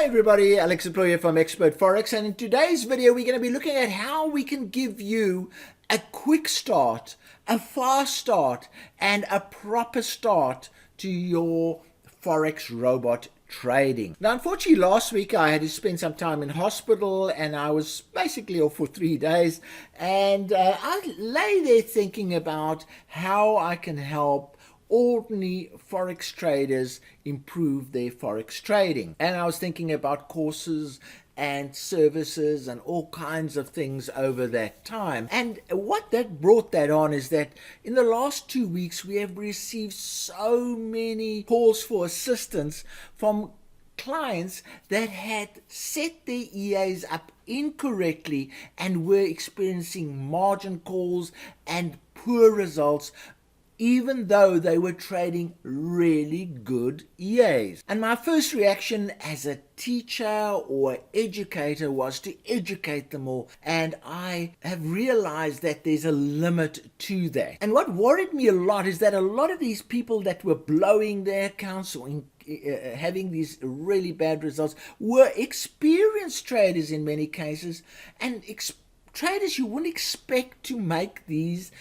Hi everybody, Alex Employer from Expert Forex, and in today's video we're going to be looking at how we can give you a quick start, a fast start, and a proper start to your Forex Robot trading. Now unfortunately last week I had to spend some time in hospital and I was basically off for 3 days, and I lay there thinking about how I can help ordinary Forex traders improve their Forex trading. And I was thinking about courses and services and all kinds of things over that time. And what that brought that on is that in the last 2 weeks we have received so many calls for assistance from clients that had set their EAs up incorrectly and were experiencing margin calls and poor results, even though they were trading really good EAs. And my first reaction as a teacher or educator was to educate them all, and I have realized that there's a limit to that. And what worried me a lot is that a lot of these people that were blowing their accounts or having these really bad results were experienced traders in many cases, and traders you wouldn't expect to make these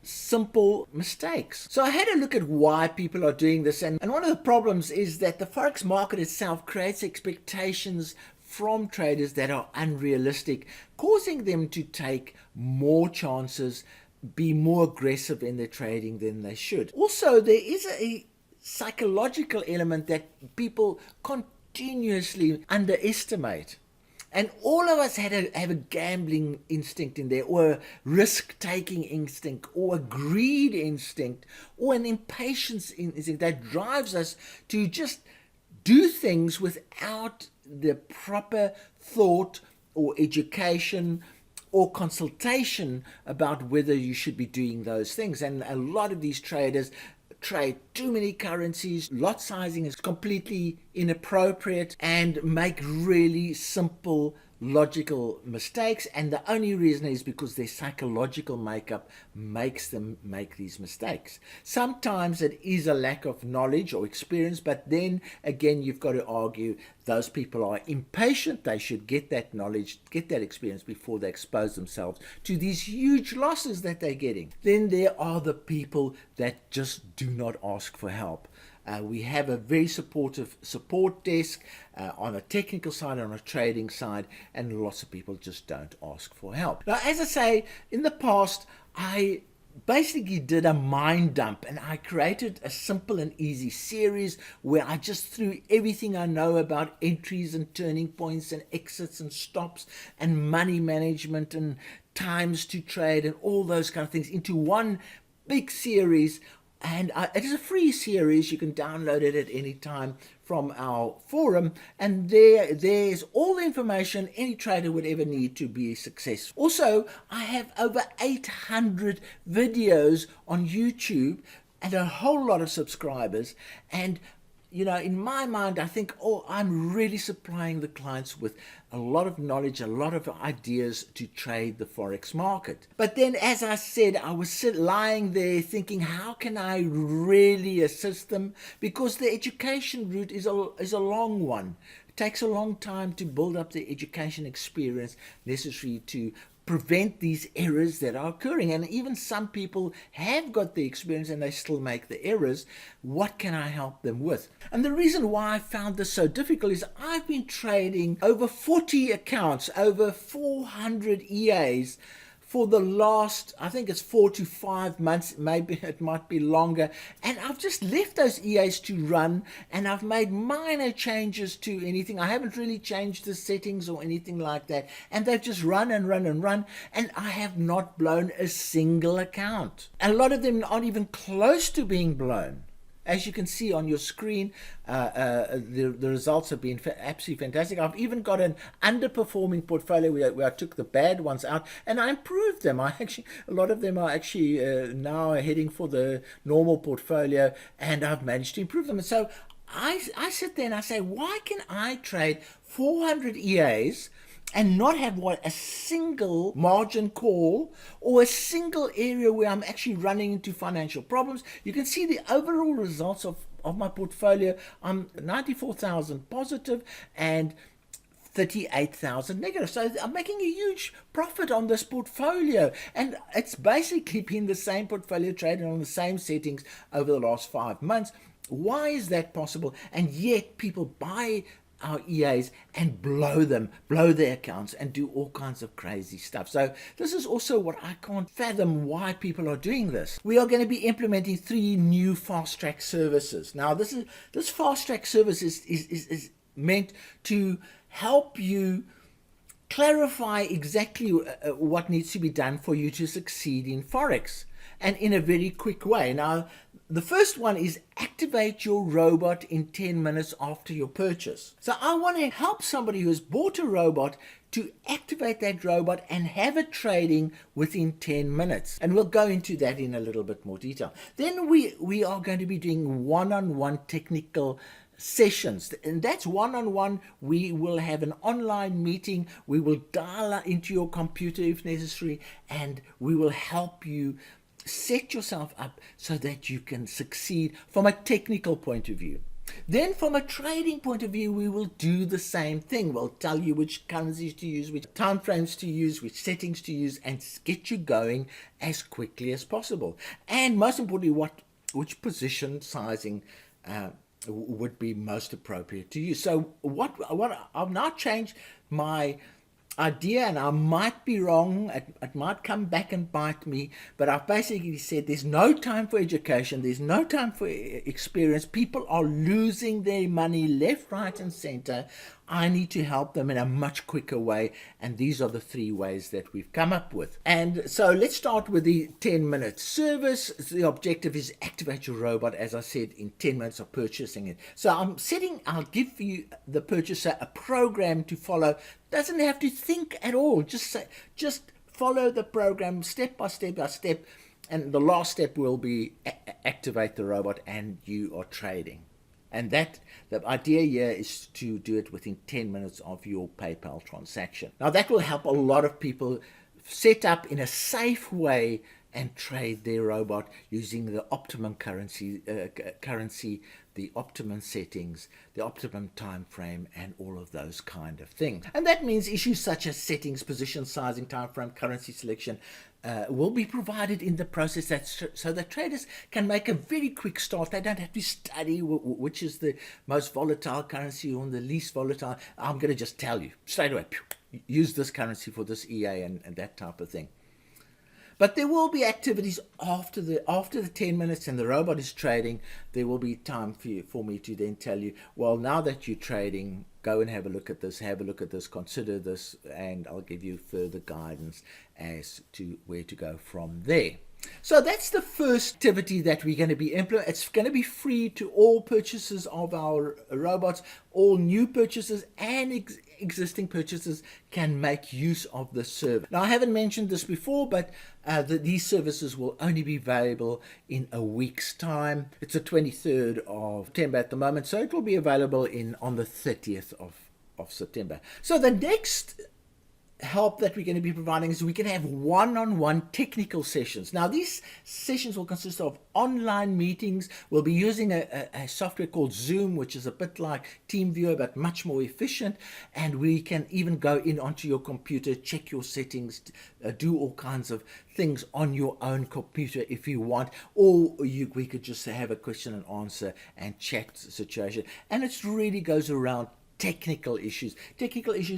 simple mistakes. So I had a look at why people are doing this, and one of the problems is that the Forex market itself creates expectations from traders that are unrealistic, causing them to take more chances, be more aggressive in their trading than they should. Also, there is a psychological element that people continuously underestimate. And all of us have a gambling instinct in there, or a risk-taking instinct, or a greed instinct, or an impatience instinct that drives us to just do things without the proper thought or education or consultation about whether you should be doing those things. And a lot of these traders trade too many currencies, lot sizing is completely inappropriate, and make really simple logical mistakes, and the only reason is because their psychological makeup makes them make these mistakes. Sometimes it is a lack of knowledge or experience, but then again you've got to argue those people are impatient. They should get that knowledge, get that experience before they expose themselves to these huge losses that they're getting. Then there are the people that just do not ask for help. We have a very supportive support desk on a technical side and on a trading side, and lots of people just don't ask for help. Now, as I say, in the past, I basically did a mind dump, and I created a simple and easy series where I just threw everything I know about entries and turning points and exits and stops and money management and times to trade and all those kind of things into one big series. And it is a free series. You can download it at any time from our forum, and there's all the information any trader would ever need to be successful. Also, I have over 800 videos on YouTube and a whole lot of subscribers, and you know, in my mind, I think, oh, I'm really supplying the clients with a lot of knowledge, a lot of ideas to trade the Forex market. But then, as I said, I was lying there thinking, how can I really assist them? Because the education route is a long one. It takes a long time to build up the education experience necessary to prevent these errors that are occurring. And even some people have got the experience and they still make the errors. What can I help them with? And the reason why I found this so difficult is I've been trading over 40 accounts, over 400 EAs for the last, I think it's 4 to 5 months, maybe it might be longer, and I've just left those EAs to run, and I've made minor changes to anything. I haven't really changed the settings or anything like that, and they've just run and run and run, and I have not blown a single account. A lot of them aren't even close to being blown. As you can see on your screen, the results have been absolutely fantastic. I've even got an underperforming portfolio where I took the bad ones out and I improved them. A lot of them are actually now heading for the normal portfolio, and I've managed to improve them. And so I sit there and I say, why can I trade 400 EAs and not have a single margin call or a single area where I'm actually running into financial problems? You can see the overall results of my portfolio. I'm 94,000 positive, and 38,000 negative. So I'm making a huge profit on this portfolio. And it's basically been the same portfolio trading on the same settings over the last 5 months. Why is that possible? And yet people buy our EAs and blow their accounts and do all kinds of crazy stuff. So this is also what I can't fathom, why people are doing this. We are going to be implementing 3 new fast track services. Now this fast track service is meant to help you clarify exactly what needs to be done for you to succeed in Forex, and in a very quick way. Now, the first one is activate your robot in 10 minutes after your purchase. So I want to help somebody who has bought a robot to activate that robot and have it trading within 10 minutes. And we'll go into that in a little bit more detail. Then we are going to be doing one-on-one technical sessions, and that's one-on-one. We will have an online meeting. We will dial into your computer if necessary, and we will help you set yourself up so that you can succeed from a technical point of view. Then from a trading point of view, we will do the same thing. We'll tell you which currencies to use, which time frames to use, which settings to use, and get you going as quickly as possible. And most importantly, which position sizing would be most appropriate to you. So what I've now changed my idea, and I might be wrong, it might come back and bite me, but I've basically said there's no time for education, there's no time for experience. People are losing their money left, right and center. I need to help them in a much quicker way, and these are the 3 ways that we've come up with. And so let's start with the 10-minute service. The objective is activate your robot, as I said, in 10 minutes of purchasing it. So I'll give you, the purchaser, a program to follow. Doesn't have to think at all. Just follow the program step by step by step, and the last step will be activate the robot, and you are trading. And the idea here is to do it within 10 minutes of your PayPal transaction. Now that will help a lot of people set up in a safe way and trade their robot using the optimum currency, the optimum settings, the optimum time frame, and all of those kind of things. And that means issues such as settings, position sizing, time frame, currency selection will be provided in the process, so that traders can make a very quick start. They don't have to study which is the most volatile currency or the least volatile. I'm going to just tell you straight away, use this currency for this EA and that type of thing. But there will be activities after the 10 minutes and the robot is trading. There will be time for me to then tell you, well, now that you're trading, go and have a look at this, consider this, and I'll give you further guidance as to where to go from there. So that's the first activity that we're going to be implementing. It's going to be free to all purchasers of our robots. All new purchasers and existing purchasers can make use of this service. Now, I haven't mentioned this before, but these services will only be available in a week's time. It's the 23rd of September at the moment, so it will be available on the 30th of September. So the next help that we're going to be providing is we can have one-on-one technical sessions. Now these sessions will consist of online meetings. We'll be using a software called Zoom, which is a bit like TeamViewer but much more efficient, and we can even go in onto your computer, check your settings, do all kinds of things on your own computer if you want, or we could just have a question and answer and chat situation. And it really goes around technical issues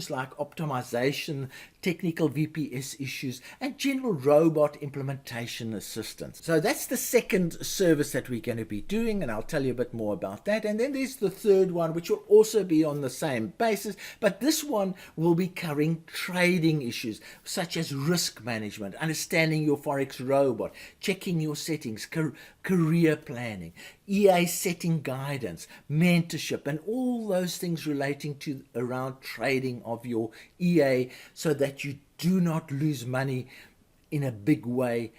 like optimization, technical VPS issues, and general robot implementation assistance. So that's the second service that we're going to be doing, and I'll tell you a bit more about that. And then there's the third one, which will also be on the same basis, but this one will be covering trading issues such as risk management, understanding your Forex robot, checking your settings, career planning, EA setting guidance, mentorship, and all those things relating to around trading of your EA, so that you do not lose money in a big way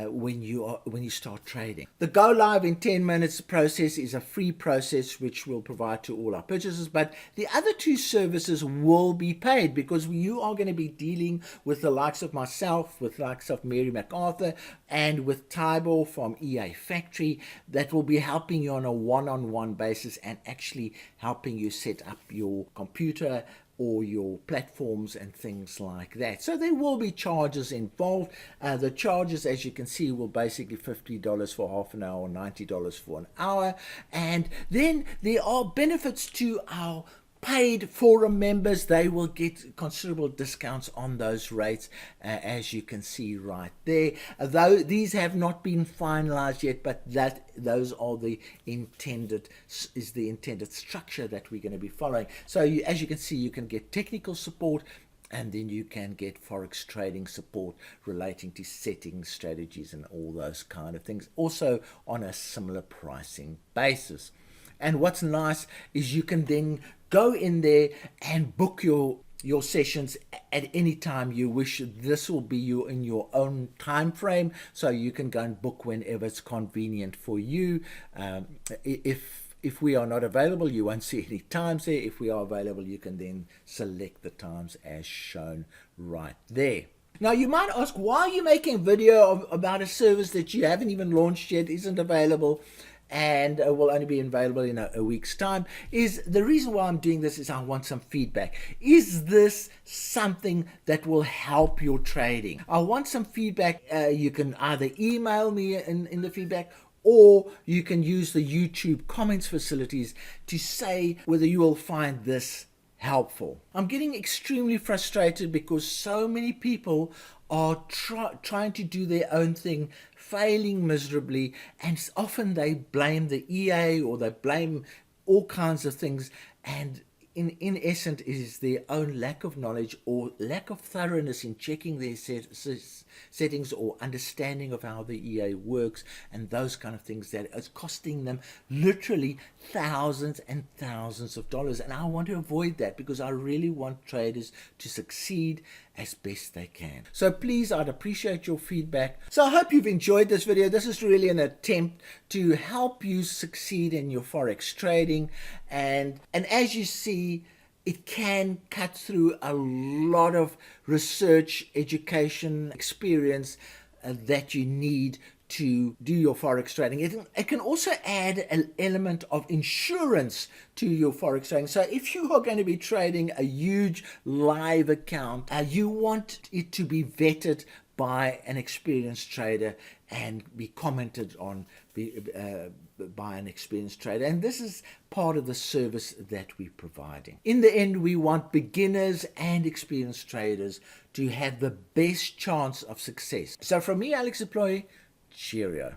when you start trading. The go live in 10 minutes process is a free process which we'll provide to all our purchasers, but the other two services will be paid, because you are going to be dealing with the likes of myself, with the likes of Mary MacArthur, and with Tybor from EA Factory, that will be helping you on a one-on-one basis and actually helping you set up your computer or your platforms and things like that. So there will be charges involved. The charges, as you can see, will basically $50 for half an hour, $90 for an hour. And then there are benefits to our paid forum members. They will get considerable discounts on those rates, as you can see right there. Though these have not been finalized yet, but those are the intended structure that we're going to be following. So as you can see, you can get technical support, and then you can get Forex trading support relating to settings, strategies, and all those kind of things, also on a similar pricing basis. And what's nice is you can then go in there and book your sessions at any time you wish. This will be in your own time frame, so you can go and book whenever it's convenient for you. If we are not available, you won't see any times there. If we are available, you can then select the times as shown right there. Now, you might ask, why are you making a video about a service that you haven't even launched yet, isn't available, and will only be available in a week's time? Is the reason why I'm doing this is I want some feedback. Is this something that will help your trading? I want some feedback. You can either email me in the feedback, or you can use the YouTube comments facilities to say whether you will find this helpful. I'm getting extremely frustrated because so many people are trying to do their own thing, failing miserably, and often they blame the EA or they blame all kinds of things, and in essence it is their own lack of knowledge or lack of thoroughness in checking their settings or understanding of how the EA works, and those kind of things that is costing them literally thousands and thousands of dollars. And I want to avoid that because I really want traders to succeed as best they can. So please, I'd appreciate your feedback. So I hope you've enjoyed this video. This is really an attempt to help you succeed in your Forex trading, and as you see, it can cut through a lot of research, education, experience that you need to do your Forex trading. It can also add an element of insurance to your Forex trading. So if you are going to be trading a huge live account, you want it to be vetted by an experienced trader and be commented on by an experienced trader. And this is part of the service that we're providing. In the end, we want beginners and experienced traders to have the best chance of success. So from me, Alex Deploy, cheerio.